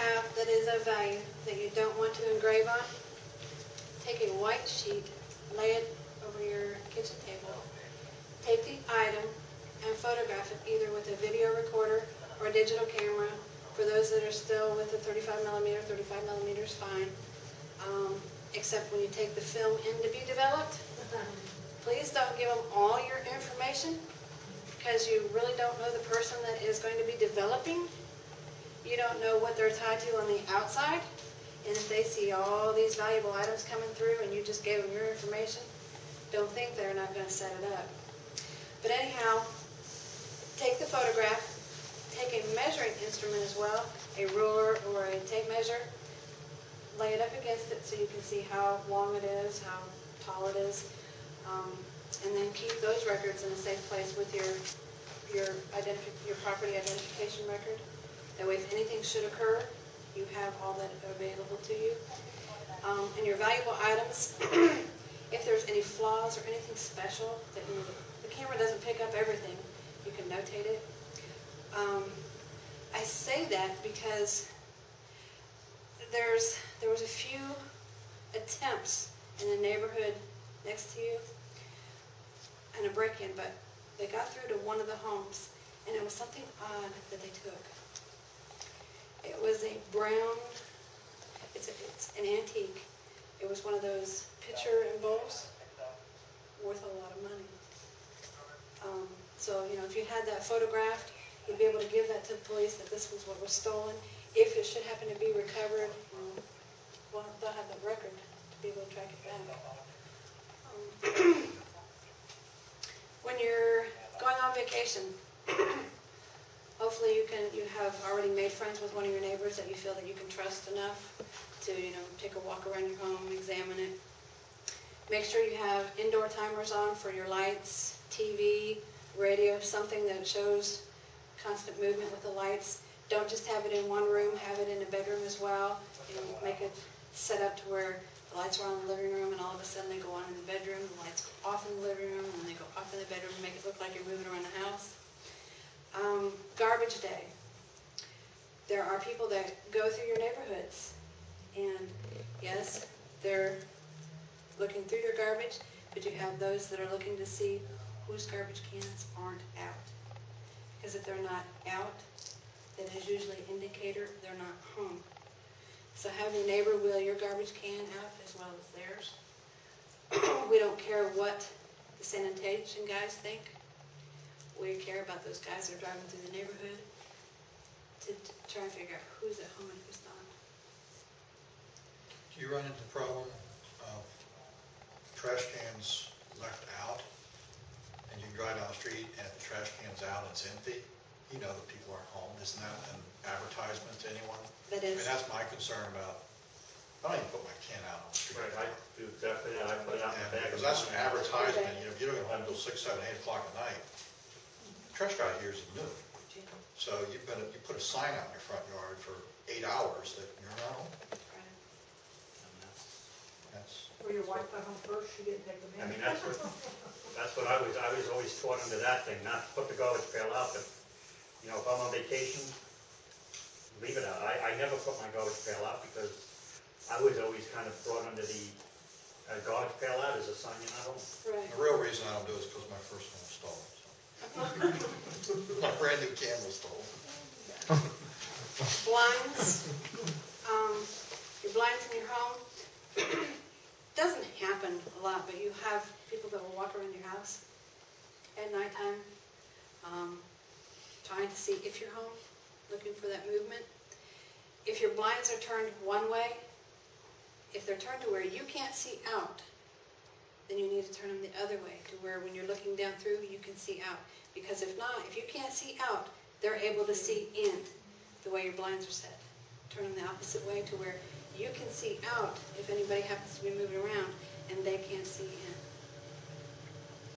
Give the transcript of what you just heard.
have that is of value that you don't want to engrave on, take a white sheet, lay it over your kitchen table, take the item and photograph it either with a video recorder or a digital camera. For those that are still with the 35 millimeter is fine. Except when you take the film in to be developed, please don't give them all your information, because you really don't know the person that is going to be developing. You don't know what they're tied to on the outside, and if they see all these valuable items coming through and you just gave them your information, don't think they're not going to set it up. But anyhow, take the photograph, take a measuring instrument as well, a ruler or a tape measure, lay it up against it so you can see how long it is, how tall it is, and then keep those records in a safe place with your property identification record. That way, if anything should occur, you have all that available to you. And your valuable items, if there's any flaws or anything special that the camera doesn't pick up everything, you can notate it. I say that because there was a few attempts in the neighborhood next to you and a break-in, but they got through to one of the homes, and it was something odd that they took. It was a brown, it's an antique. It was one of those pitcher and bowls, worth a lot of money. So, you know, if you had that photographed, you'd be able to give that to the police that this was what was stolen. If it should happen to be recovered, well, they'll have the record to be able to track it back. When you're going on vacation, hopefully you have already made friends with one of your neighbors that you feel that you can trust enough to, you know, take a walk around your home, examine it. Make sure you have indoor timers on for your lights, TV, radio, something that shows constant movement with the lights. Don't just have it in one room, have it in a bedroom as well. You know, make it set up to where the lights are on in the living room and all of a sudden they go on in the bedroom, the lights go off in the living room, and then they go off in the bedroom and make it look like you're moving around the house. Garbage day. There are people that go through your neighborhoods, and yes, they're looking through your garbage, but you have those that are looking to see whose garbage cans aren't out. Because if they're not out, that is usually an indicator they're not home. So have your neighbor wheel your garbage can out as well as theirs. We don't care what the sanitation guys think. We care about those guys that are driving through the neighborhood to try and figure out who's at home and who's not. Do you run into the problem of trash cans left out, and you can drive down the street and if the trash can's out and it's empty, you know that people aren't home? Isn't that an advertisement to anyone? That is. I mean, that's my concern about, I don't even put my can out on the street. Right, I do definitely, I put it out in the bag. Because that's an advertisement, you know, if you don't get home until 6, 7, 8 o'clock at night, the trash guy hears you noon. So you put a sign out in your front yard for 8 hours that you're not home. Or your wife got home first, she didn't take them in. I mean, that's what I was always taught under that thing, not to put the garbage pail out, but, you know, if I'm on vacation, leave it out. I never put my garbage pail out because I was always kind of brought under the garbage pail out as a sign you're not home. Right. The real reason I don't do it is because my first one was stolen. So. My brand new can was stolen. Blinds. Your blinds in your home. Doesn't happen a lot, but you have people that will walk around your house at nighttime trying to see if you're home, looking for that movement. If your blinds are turned one way, if they're turned to where you can't see out, then you need to turn them the other way to where when you're looking down through, you can see out. Because if not, if you can't see out, they're able to see in the way your blinds are set. Turn them the opposite way to where you can see out if anybody happens to be moving around and they can't see in.